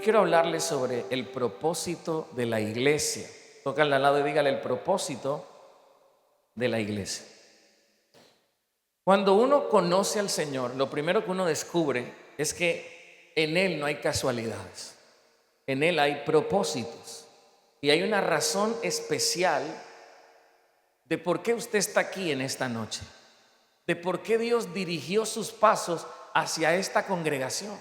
quiero hablarles sobre el propósito de la iglesia. Tócale al lado y dígale: el propósito de la iglesia. Cuando uno conoce al Señor, lo primero que uno descubre es que en Él no hay casualidades. En Él hay propósitos. Y hay una razón especial de por qué usted está aquí en esta noche. De por qué Dios dirigió sus pasos hacia esta congregación.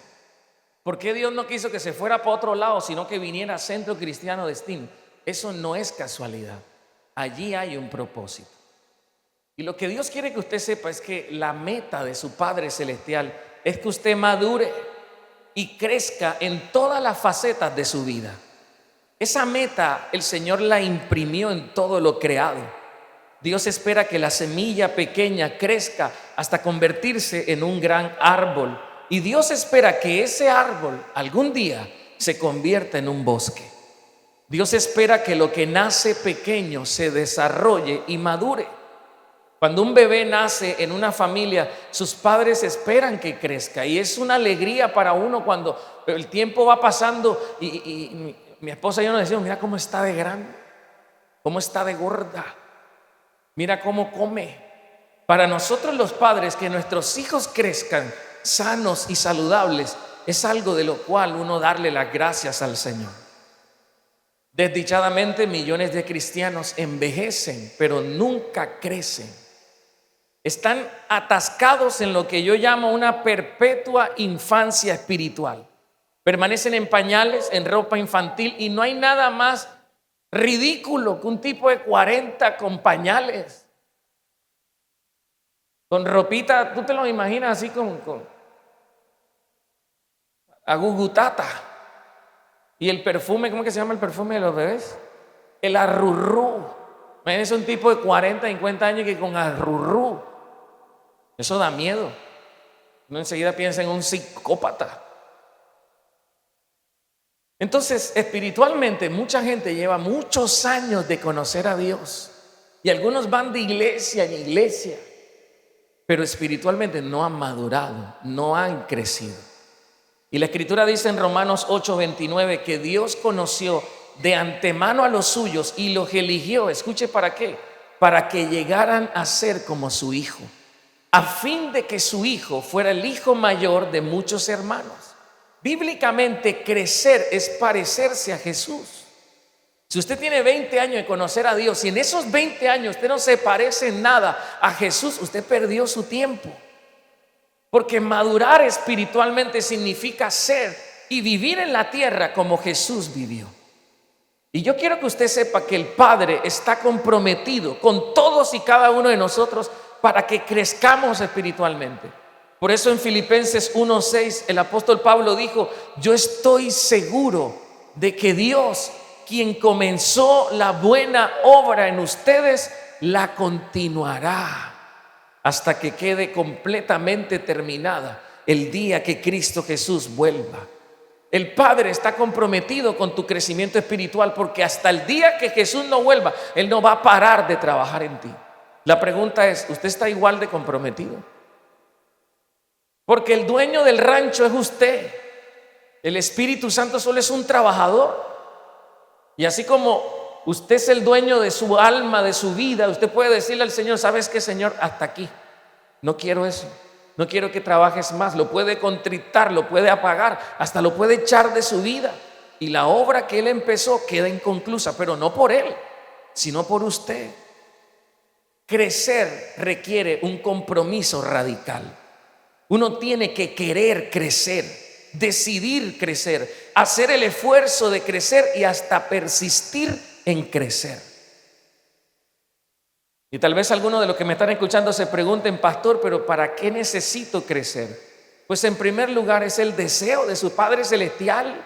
¿Por qué Dios no quiso que se fuera para otro lado, sino que viniera a Centro Cristiano Destino? Eso no es casualidad. Allí hay un propósito. Y lo que Dios quiere que usted sepa es que la meta de su Padre Celestial es que usted madure y crezca en todas las facetas de su vida. Esa meta el Señor la imprimió en todo lo creado. Dios espera que la semilla pequeña crezca hasta convertirse en un gran árbol. Y Dios espera que ese árbol algún día se convierta en un bosque. Dios espera que lo que nace pequeño se desarrolle y madure. Cuando un bebé nace en una familia, sus padres esperan que crezca. Y es una alegría para uno cuando el tiempo va pasando y mi esposa y yo nos decimos: mira cómo está de grande, cómo está de gorda, mira cómo come. Para nosotros los padres, que nuestros hijos crezcan sanos y saludables es algo de lo cual uno darle las gracias al Señor. Desdichadamente, millones de cristianos envejecen, pero nunca crecen. Están atascados en lo que yo llamo una perpetua infancia espiritual. Permanecen en pañales, en ropa infantil, y no hay nada más ridículo que un tipo de 40 con pañales, con ropita. Tú te lo imaginas así con agugutata. Y el perfume, ¿cómo que se llama el perfume de los bebés? El arrurrú. Imagínense un tipo de 40, 50 años que con arrurrú. Eso da miedo. Uno enseguida piensa en un psicópata. Entonces, espiritualmente, mucha gente lleva muchos años de conocer a Dios. Y algunos van de iglesia en iglesia, pero espiritualmente no han madurado, no han crecido. Y la Escritura dice en Romanos 8:29 que Dios conoció de antemano a los suyos y los eligió. Escuche, ¿para qué? Para que llegaran a ser como su Hijo, a fin de que su Hijo fuera el hijo mayor de muchos hermanos. Bíblicamente, crecer es parecerse a Jesús. Si usted tiene 20 años de conocer a Dios y en esos 20 años usted no se parece en nada a Jesús, usted perdió su tiempo. Porque madurar espiritualmente significa ser y vivir en la tierra como Jesús vivió. Y yo quiero que usted sepa que el Padre está comprometido con todos y cada uno de nosotros para que crezcamos espiritualmente. Por eso en Filipenses 1:6 el apóstol Pablo dijo: yo estoy seguro de que Dios, quien comenzó la buena obra en ustedes, la continuará hasta que quede completamente terminada el día que Cristo Jesús vuelva. El Padre está comprometido con tu crecimiento espiritual, porque hasta el día que Jesús no vuelva, Él no va a parar de trabajar en ti. La pregunta es: ¿usted está igual de comprometido? Porque el dueño del rancho es usted. El Espíritu Santo solo es un trabajador. Y así como usted es el dueño de su alma, de su vida, usted puede decirle al Señor: ¿sabes qué, Señor? Hasta aquí. No quiero eso. No quiero que trabajes más. Lo puede contritar, lo puede apagar, hasta lo puede echar de su vida. Y la obra que Él empezó queda inconclusa, pero no por Él, sino por usted. Crecer requiere un compromiso radical. Uno tiene que querer crecer, decidir crecer, hacer el esfuerzo de crecer y hasta persistir en crecer. Y tal vez algunos de los que me están escuchando se pregunten: pastor, ¿pero para qué necesito crecer? Pues en primer lugar es el deseo de su Padre Celestial.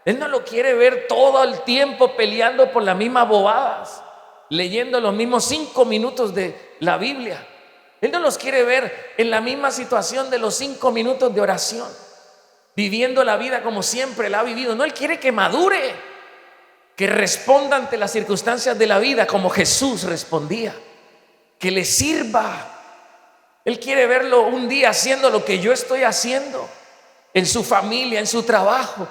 Él no lo quiere ver todo el tiempo peleando por las mismas bobadas, leyendo los mismos 5 minutos de la Biblia. Él no los quiere ver en la misma situación de los 5 minutos de oración, viviendo la vida como siempre la ha vivido. No, Él quiere que madure, que responda ante las circunstancias de la vida como Jesús respondía, que le sirva. Él quiere verlo un día haciendo lo que yo estoy haciendo, en su familia, en su trabajo.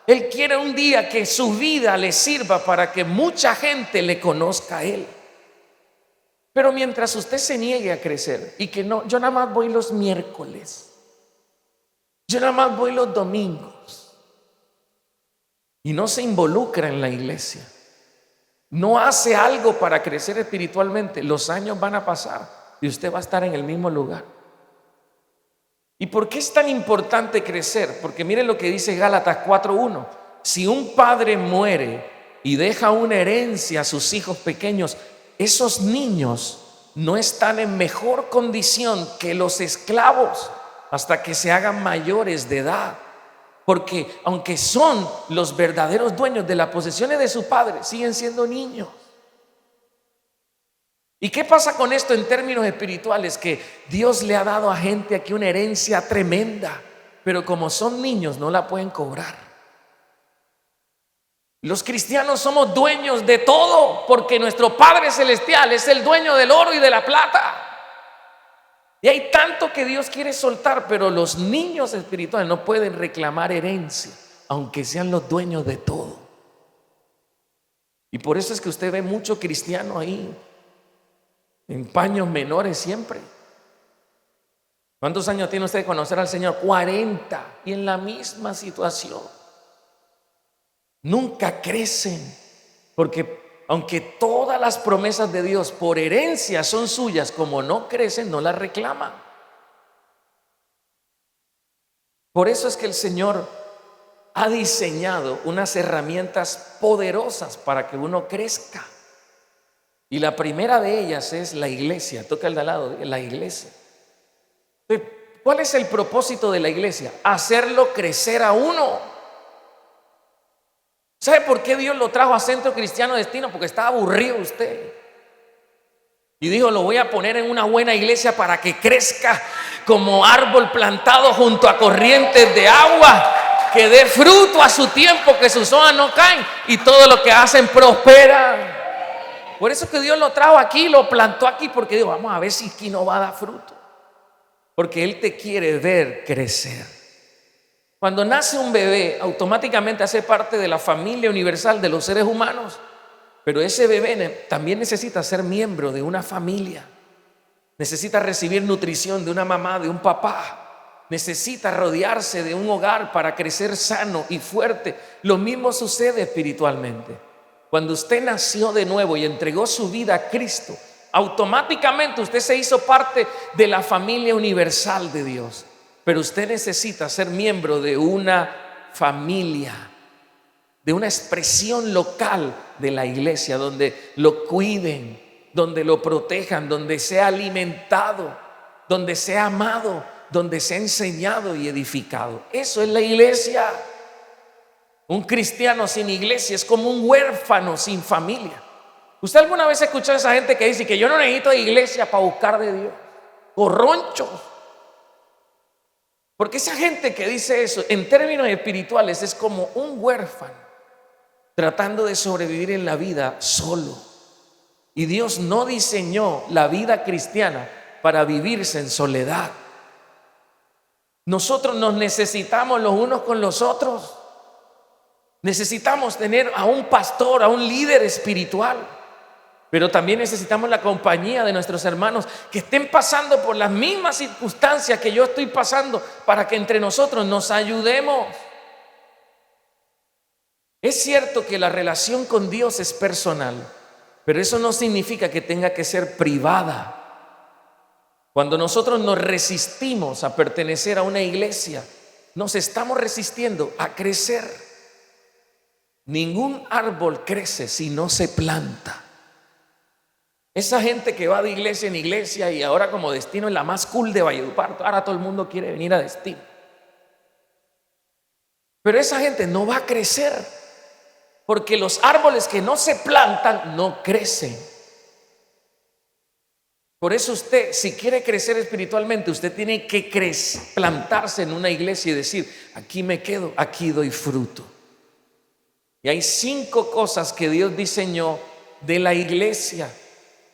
Él quiere un día que su vida le sirva para que mucha gente le conozca a Él. Pero mientras usted se niegue a crecer y que no, yo nada más voy los miércoles, yo nada más voy los domingos, y no se involucra en la iglesia, no hace algo para crecer espiritualmente, los años van a pasar y usted va a estar en el mismo lugar. ¿Y por qué es tan importante crecer? Porque miren lo que dice Gálatas 4:1. Si un padre muere y deja una herencia a sus hijos pequeños, esos niños no están en mejor condición que los esclavos hasta que se hagan mayores de edad. Porque aunque son los verdaderos dueños de las posesiones de su padre, siguen siendo niños. ¿Y qué pasa con esto en términos espirituales? Que Dios le ha dado a gente aquí una herencia tremenda, pero como son niños no la pueden cobrar. Los cristianos somos dueños de todo porque nuestro Padre Celestial es el dueño del oro y de la plata. Y hay tanto que Dios quiere soltar, pero los niños espirituales no pueden reclamar herencia, aunque sean los dueños de todo. Y por eso es que usted ve mucho cristiano ahí en paños menores siempre. ¿Cuántos años tiene usted de conocer al Señor? 40, y en la misma situación. Nunca crecen, porque aunque todas las promesas de Dios por herencia son suyas, como no crecen, no las reclaman. Por eso es que el Señor ha diseñado unas herramientas poderosas para que uno crezca. Y la primera de ellas es la iglesia. Toca el de al lado, la iglesia. ¿Cuál es el propósito de la iglesia? Hacerlo crecer a uno. ¿Sabe por qué Dios lo trajo a Centro Cristiano Destino? Porque estaba aburrido usted. Y dijo, lo voy a poner en una buena iglesia para que crezca como árbol plantado junto a corrientes de agua, que dé fruto a su tiempo, que sus hojas no caen y todo lo que hacen prospera. Por eso que Dios lo trajo aquí, lo plantó aquí, porque dijo, vamos a ver si aquí no va a dar fruto. Porque Él te quiere ver crecer. Cuando nace un bebé, automáticamente hace parte de la familia universal de los seres humanos. Pero ese bebé también necesita ser miembro de una familia. Necesita recibir nutrición de una mamá, de un papá. Necesita rodearse de un hogar para crecer sano y fuerte. Lo mismo sucede espiritualmente. Cuando usted nació de nuevo y entregó su vida a Cristo, automáticamente usted se hizo parte de la familia universal de Dios. Pero usted necesita ser miembro de una familia, de una expresión local de la iglesia, donde lo cuiden, donde lo protejan, donde sea alimentado, donde sea amado, donde sea enseñado y edificado. Eso es la iglesia. Un cristiano sin iglesia es como un huérfano sin familia. ¿Usted alguna vez ha escuchado a esa gente que dice que yo no necesito de iglesia para buscar de Dios? Corronchos. Porque esa gente que dice eso, en términos espirituales, es como un huérfano tratando de sobrevivir en la vida solo. Y Dios no diseñó la vida cristiana para vivirse en soledad. Nosotros nos necesitamos los unos con los otros. Necesitamos tener a un pastor, a un líder espiritual. Pero también necesitamos la compañía de nuestros hermanos que estén pasando por las mismas circunstancias que yo estoy pasando, para que entre nosotros nos ayudemos. Es cierto que la relación con Dios es personal, pero eso no significa que tenga que ser privada. Cuando nosotros nos resistimos a pertenecer a una iglesia, nos estamos resistiendo a crecer. Ningún árbol crece si no se planta. Esa gente que va de iglesia en iglesia y ahora como Destino es la más cool de Valledupar, ahora todo el mundo quiere venir a Destino. Pero esa gente no va a crecer, porque los árboles que no se plantan no crecen. Por eso usted, si quiere crecer espiritualmente, usted tiene que plantarse en una iglesia y decir, aquí me quedo, aquí doy fruto. Y hay 5 cosas que Dios diseñó de la iglesia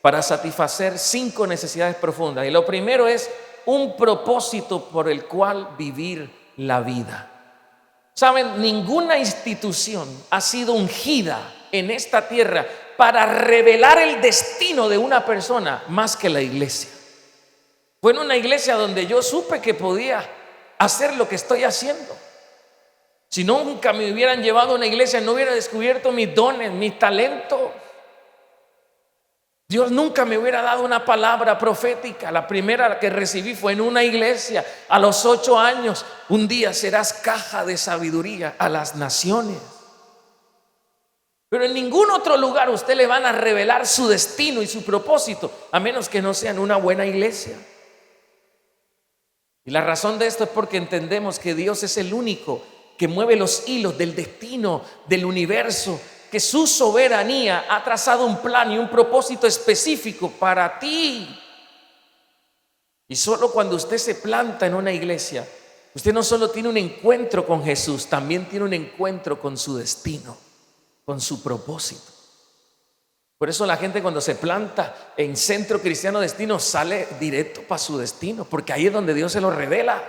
para satisfacer 5 necesidades profundas. Y lo primero es un propósito por el cual vivir la vida. Saben, ninguna institución ha sido ungida en esta tierra para revelar el destino de una persona más que la iglesia. Fue en una iglesia donde yo supe que podía hacer lo que estoy haciendo. Si nunca me hubieran llevado a una iglesia, no hubiera descubierto mis dones, mis talentos. Dios nunca me hubiera dado una palabra profética. La primera que recibí fue en una iglesia a los 8 años. Un día serás caja de sabiduría a las naciones. Pero en ningún otro lugar usted le van a revelar su destino y su propósito, a menos que no sea en una buena iglesia. Y la razón de esto es porque entendemos que Dios es el único que mueve los hilos del destino del universo, que su soberanía ha trazado un plan y un propósito específico para ti. Y solo cuando usted se planta en una iglesia, usted no solo tiene un encuentro con Jesús, también tiene un encuentro con su destino, con su propósito. Por eso la gente cuando se planta en Centro Cristiano Destino sale directo para su destino, porque ahí es donde Dios se lo revela.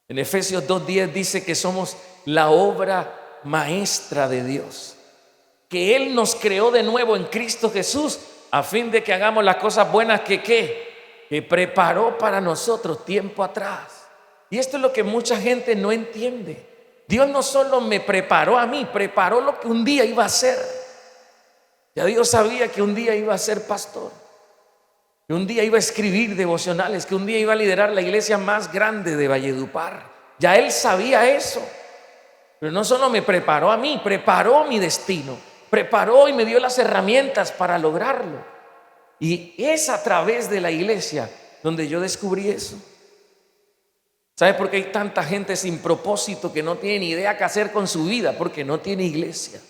En Efesios 2:10 dice que somos la obra maestra de Dios, que Él nos creó de nuevo en Cristo Jesús a fin de que hagamos las cosas buenas que preparó para nosotros tiempo atrás. Y esto es lo que mucha gente no entiende. Dios no solo me preparó a mí, preparó lo que un día iba a ser. Ya Dios sabía que un día iba a ser pastor, que un día iba a escribir devocionales, que un día iba a liderar la iglesia más grande de Valledupar. Ya Él sabía eso. Pero no solo me preparó a mí, preparó mi destino, preparó y me dio las herramientas para lograrlo. Y es a través de la iglesia donde yo descubrí eso. ¿Sabe por qué hay tanta gente sin propósito que no tiene ni idea qué hacer con su vida? Porque no tiene iglesia,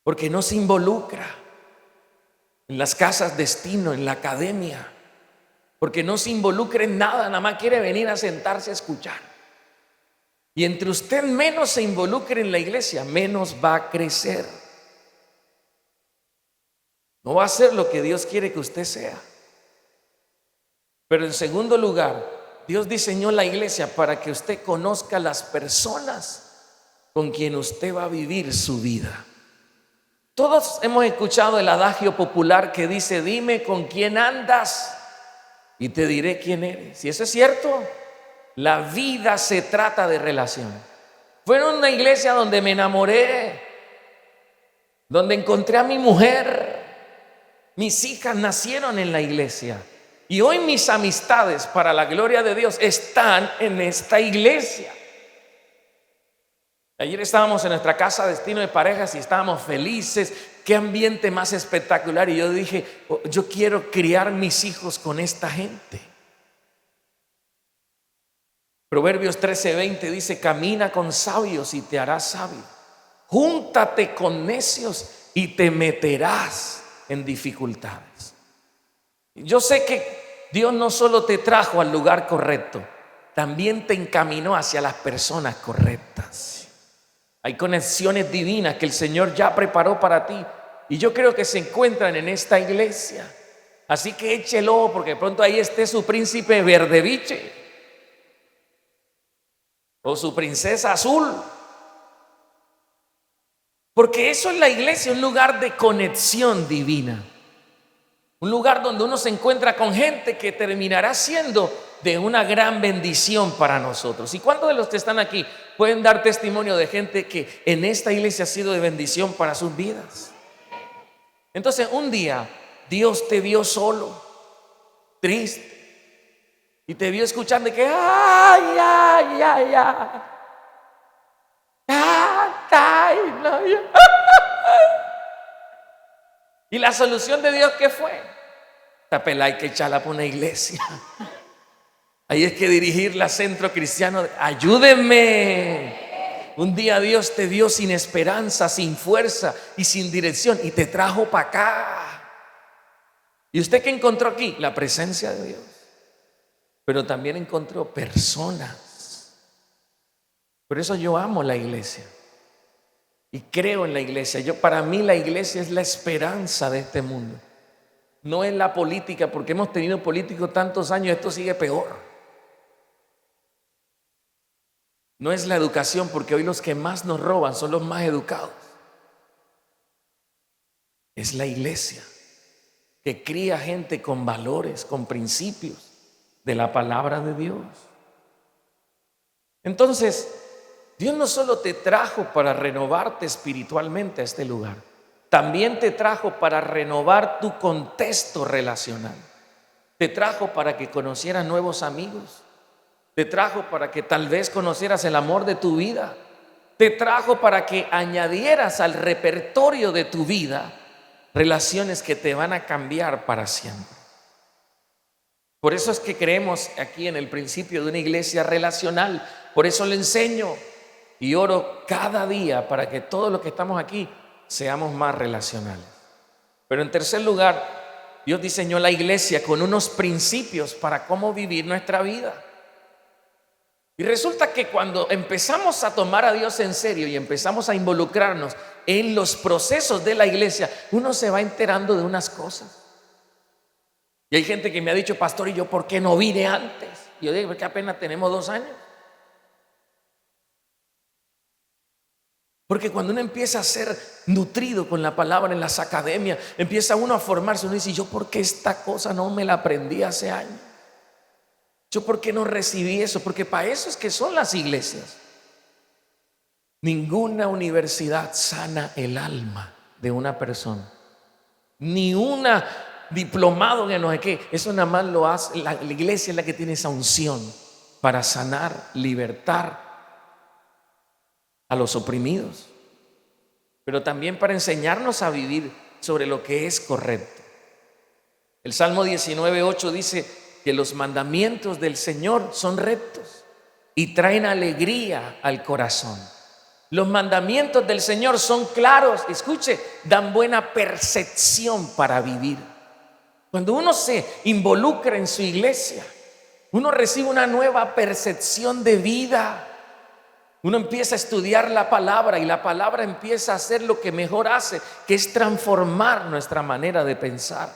porque no se involucra en las casas destino, en la academia, porque no se involucra en nada, nada más quiere venir a sentarse a escuchar. Y entre usted menos se involucre en la iglesia, menos va a crecer. No va a ser lo que Dios quiere que usted sea. Pero en segundo lugar, Dios diseñó la iglesia para que usted conozca las personas con quien usted va a vivir su vida. Todos hemos escuchado el adagio popular que dice: dime con quién andas y te diré quién eres. Y eso es cierto. La vida se trata de relación. Fue en una iglesia donde me enamoré, donde encontré a mi mujer. Mis hijas nacieron en la iglesia y hoy mis amistades, para la gloria de Dios, están en esta iglesia. Ayer estábamos en nuestra casa destino de parejas y estábamos felices. Qué ambiente más espectacular. Y yo dije: yo quiero criar mis hijos con esta gente. Proverbios 13:20 dice: camina con sabios y te harás sabio. Júntate con necios y te meterás en dificultades. Yo sé que Dios no solo te trajo al lugar correcto, también te encaminó hacia las personas correctas. Hay conexiones divinas que el Señor ya preparó para ti y yo creo que se encuentran en esta iglesia. Así que échelo, porque de pronto ahí esté su príncipe verdeviche o su princesa azul. Porque eso es la iglesia, un lugar de conexión divina. Un lugar donde uno se encuentra con gente que terminará siendo de una gran bendición para nosotros. ¿Y cuántos de los que están aquí pueden dar testimonio de gente que en esta iglesia ha sido de bendición para sus vidas? Entonces un día Dios te vio solo, triste, y te vio escuchando de que ay, ay, ay, ay. Y la solución de Dios, ¿qué fue? Esta pelada hay que echarla por una iglesia. Ahí es que dirigirla a Centro Cristiano. Ayúdenme. Un día Dios te vio sin esperanza, sin fuerza y sin dirección y te trajo para acá. ¿Y usted qué encontró aquí? La presencia de Dios. Pero también encontró personas. Por eso yo amo la iglesia y creo en la iglesia. Para mí la iglesia es la esperanza de este mundo. No es la política, porque hemos tenido políticos tantos años, esto sigue peor. No es la educación, porque hoy los que más nos roban son los más educados. Es la iglesia que cría gente con valores, con principios de la palabra de Dios. Entonces, Dios no solo te trajo para renovarte espiritualmente a este lugar, también te trajo para renovar tu contexto relacional. Te trajo para que conocieras nuevos amigos. Te trajo para que tal vez conocieras el amor de tu vida. Te trajo para que añadieras al repertorio de tu vida relaciones que te van a cambiar para siempre. Por eso es que creemos aquí en el principio de una iglesia relacional. Por eso le enseño y oro cada día para que todos los que estamos aquí seamos más relacionales. Pero en tercer lugar, Dios diseñó la iglesia con unos principios para cómo vivir nuestra vida. Y resulta que cuando empezamos a tomar a Dios en serio y empezamos a involucrarnos en los procesos de la iglesia, uno se va enterando de unas cosas. Y hay gente que me ha dicho: pastor, ¿y yo por qué no vine antes? Y yo digo: porque apenas tenemos 2 años. Porque cuando uno empieza a ser nutrido con la palabra en las academias, empieza uno a formarse. Uno dice: ¿yo por qué esta cosa no me la aprendí hace años? ¿Yo por qué no recibí eso? Porque para eso es que son las iglesias. Ninguna universidad sana el alma de una persona. Ni una diplomado que no sé qué. Eso nada más lo hace la iglesia, es la que tiene esa unción para sanar, libertar a los oprimidos, pero también para enseñarnos a vivir sobre lo que es correcto. El Salmo 19:8 dice que los mandamientos del Señor son rectos y traen alegría al corazón. Los mandamientos del Señor son claros, escuche, dan buena percepción para vivir. Cuando uno se involucra en su iglesia, uno recibe una nueva percepción de vida. Uno empieza a estudiar la palabra y la palabra empieza a hacer lo que mejor hace, que es transformar nuestra manera de pensar.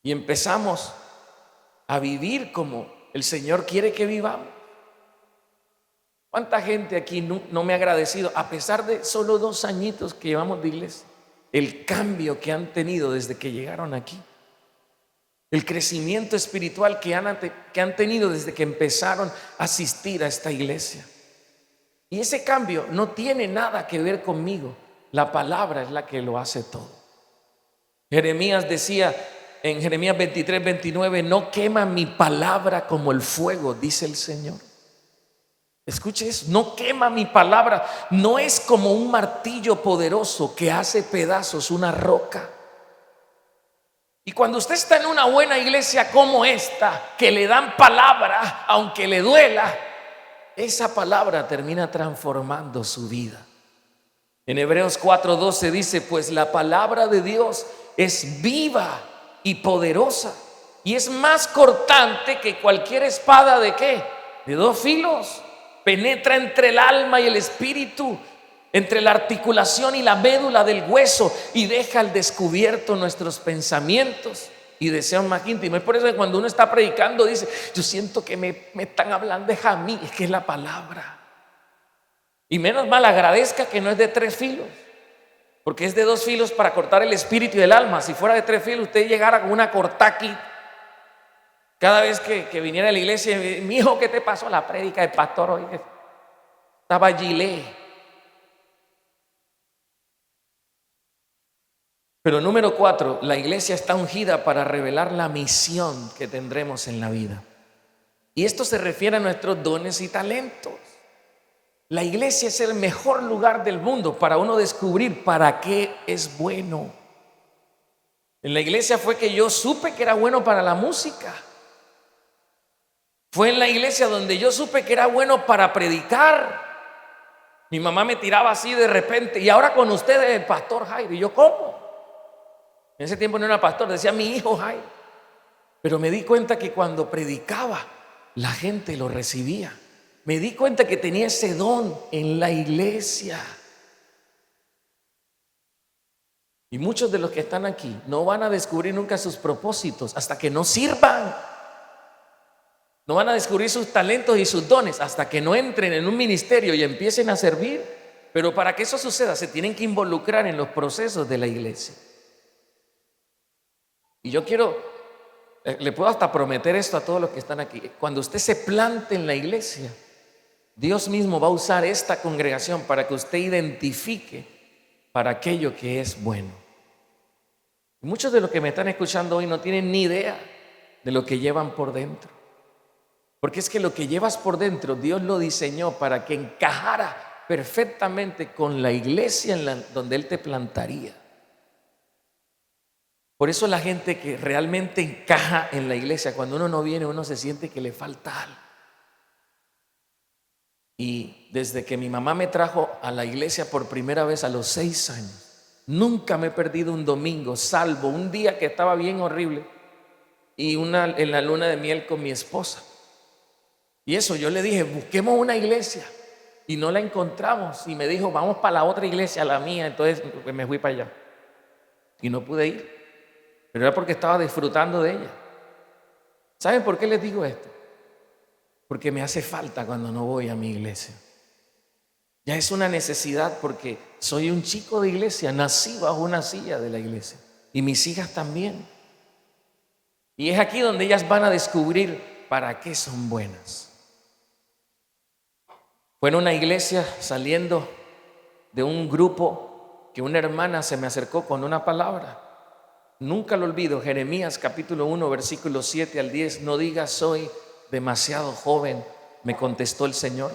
Y empezamos a vivir como el Señor quiere que vivamos. ¿Cuánta gente aquí no me ha agradecido, a pesar de solo 2 añitos que llevamos de iglesia, el cambio que han tenido desde que llegaron aquí? El crecimiento espiritual que han tenido desde que empezaron a asistir a esta iglesia. Y ese cambio no tiene nada que ver conmigo. La palabra es la que lo hace todo. Jeremías decía en Jeremías 23:29: no quema mi palabra como el fuego, dice el Señor. Escuche eso: no quema mi palabra. No es como un martillo poderoso que hace pedazos una roca. Y cuando usted está en una buena iglesia como esta, que le dan palabra aunque le duela, esa palabra termina transformando su vida. En Hebreos 4:12 dice: pues la palabra de Dios es viva y poderosa y es más cortante que cualquier espada ¿de qué? De 2 filos. Penetra entre el alma y el espíritu, entre la articulación y la médula del hueso, y deja al descubierto nuestros pensamientos y deseos más íntimos. Es por eso que cuando uno está predicando dice: yo siento que me están hablando a mí. Es que es la palabra. Y menos mal agradezca que no es de 3 filos, porque es de 2 filos para cortar el espíritu y el alma. Si fuera de 3 filos, usted llegara con una cortaqui cada vez que viniera a la iglesia: mi hijo, ¿qué te pasó? La prédica del pastor hoy estaba gilet. Pero número 4, la iglesia está ungida para revelar la misión que tendremos en la vida. Y esto se refiere a nuestros dones y talentos. La iglesia es el mejor lugar del mundo para uno descubrir para qué es bueno. En la iglesia fue que yo supe que era bueno para la música. Fue en la iglesia donde yo supe que era bueno para predicar. Mi mamá me tiraba así de repente: y ahora con ustedes el pastor Jairo. Y yo: ¿cómo? En ese tiempo no era pastor, decía mi hijo Jairo. Pero me di cuenta que cuando predicaba, la gente lo recibía. Me di cuenta que tenía ese don en la iglesia. Y muchos de los que están aquí no van a descubrir nunca sus propósitos hasta que no sirvan. No van a descubrir sus talentos y sus dones hasta que no entren en un ministerio y empiecen a servir. Pero para que eso suceda, se tienen que involucrar en los procesos de la iglesia. Y yo quiero, le puedo hasta prometer esto a todos los que están aquí. Cuando usted se plante en la iglesia, Dios mismo va a usar esta congregación para que usted identifique para aquello que es bueno. Muchos de los que me están escuchando hoy no tienen ni idea de lo que llevan por dentro. Porque es que lo que llevas por dentro, Dios lo diseñó para que encajara perfectamente con la iglesia donde Él te plantaría. Por eso la gente que realmente encaja en la iglesia, cuando uno no viene, uno se siente que le falta algo. Y desde que mi mamá me trajo a la iglesia por primera vez a los 6 años, nunca me he perdido un domingo, salvo un día que estaba bien horrible y en la luna de miel con mi esposa. Y eso yo le dije, busquemos una iglesia, y no la encontramos. Y me dijo, vamos para la otra iglesia, la mía. Entonces me fui para allá y no pude ir, pero era porque estaba disfrutando de ella. ¿Saben por qué les digo esto? Porque me hace falta cuando no voy a mi iglesia. Ya es una necesidad, porque soy un chico de iglesia, nací bajo una silla de la iglesia, y mis hijas también. Y es aquí donde ellas van a descubrir para qué son buenas. Fue en una iglesia, saliendo de un grupo, que una hermana se me acercó con una palabra. Nunca lo olvido. Jeremías capítulo 1 versículos 7 al 10. No digas soy demasiado joven, me contestó el Señor,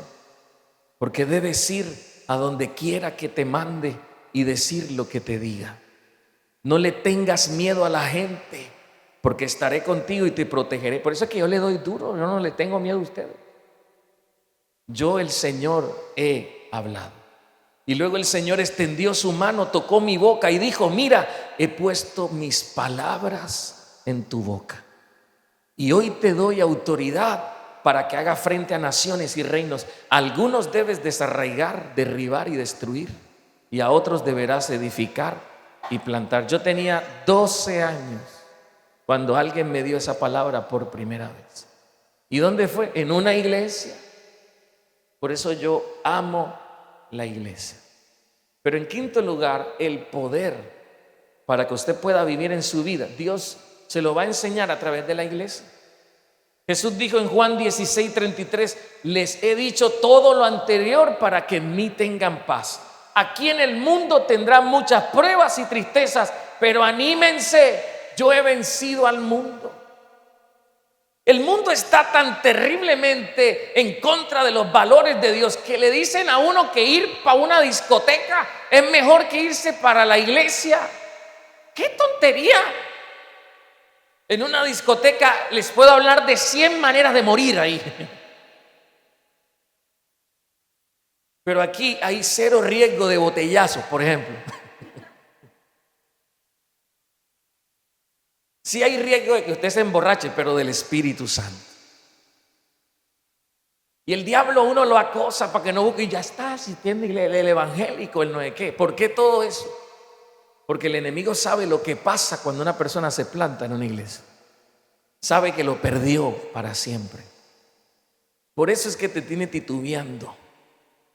porque debes ir a donde quiera que te mande y decir lo que te diga. No le tengas miedo a la gente, porque estaré contigo y te protegeré. Por eso es que yo le doy duro, yo no le tengo miedo a ustedes. Yo, el Señor, he hablado. Y luego el Señor extendió su mano, tocó mi boca y dijo, mira, he puesto mis palabras en tu boca. Y hoy te doy autoridad para que haga frente a naciones y reinos. Algunos debes desarraigar, derribar y destruir, y a otros deberás edificar y plantar. Yo tenía 12 años cuando alguien me dio esa palabra por primera vez. ¿Y dónde fue? En una iglesia. Por eso yo amo la iglesia. Pero en quinto lugar, el poder para que usted pueda vivir en su vida, Dios se lo va a enseñar a través de la iglesia. Jesús dijo en Juan 16:33, les he dicho todo lo anterior para que en mí tengan paz. Aquí en el mundo tendrán muchas pruebas y tristezas, pero anímense, yo he vencido al mundo. El mundo está tan terriblemente en contra de los valores de Dios que le dicen a uno que ir para una discoteca es mejor que irse para la iglesia. ¡Qué tontería! En una discoteca les puedo hablar de 100 maneras de morir ahí. Pero aquí hay cero riesgo de botellazos, por ejemplo. Sí hay riesgo de que usted se emborrache, pero del Espíritu Santo. Y el diablo uno lo acosa para que no busque, y ya está asistiendo el evangélico, el no sé qué. ¿Por qué todo eso? Porque el enemigo sabe lo que pasa cuando una persona se planta en una iglesia. Sabe que lo perdió para siempre. Por eso es que te tiene titubeando.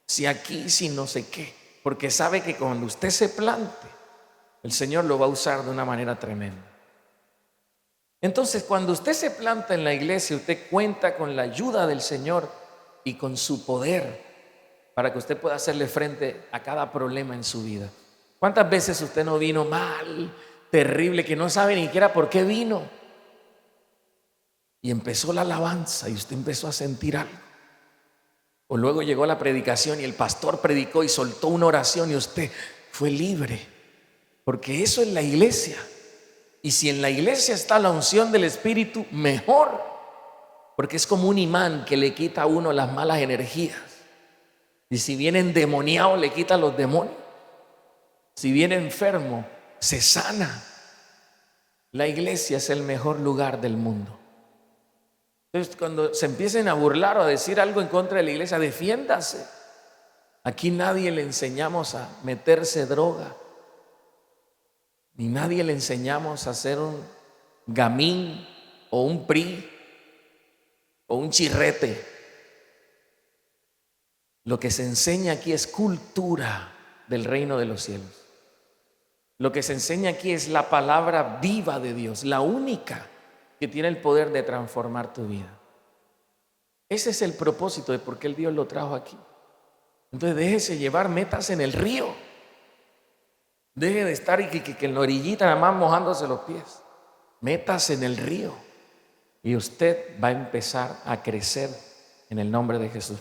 Si aquí, si no sé qué. Porque sabe que cuando usted se plante, el Señor lo va a usar de una manera tremenda. Entonces, cuando usted se planta en la iglesia, usted cuenta con la ayuda del Señor y con su poder para que usted pueda hacerle frente a cada problema en su vida. ¿Cuántas veces usted no vino mal, terrible, que no sabe ni siquiera por qué vino? Y empezó la alabanza y usted empezó a sentir algo. O luego llegó la predicación y el pastor predicó y soltó una oración y usted fue libre. Porque eso es la iglesia. Y si en la iglesia está la unción del Espíritu, mejor. Porque es como un imán que le quita a uno las malas energías. Y si viene endemoniado, le quita los demonios. Si viene enfermo, se sana. La iglesia es el mejor lugar del mundo. Entonces, cuando se empiecen a burlar o a decir algo en contra de la iglesia, defiéndase. Aquí nadie le enseñamos a meterse droga, ni nadie le enseñamos a hacer un gamín o un PRI. o un chirrete. Lo que se enseña aquí es cultura del reino de los cielos. Lo que se enseña aquí es la palabra viva de Dios, la única que tiene el poder de transformar tu vida. Ese es el propósito de por qué el Dios lo trajo aquí. Entonces déjese llevar, métase en el río. Deje de estar y que en la orillita nada más mojándose los pies. Métase en el río y usted va a empezar a crecer en el nombre de Jesús.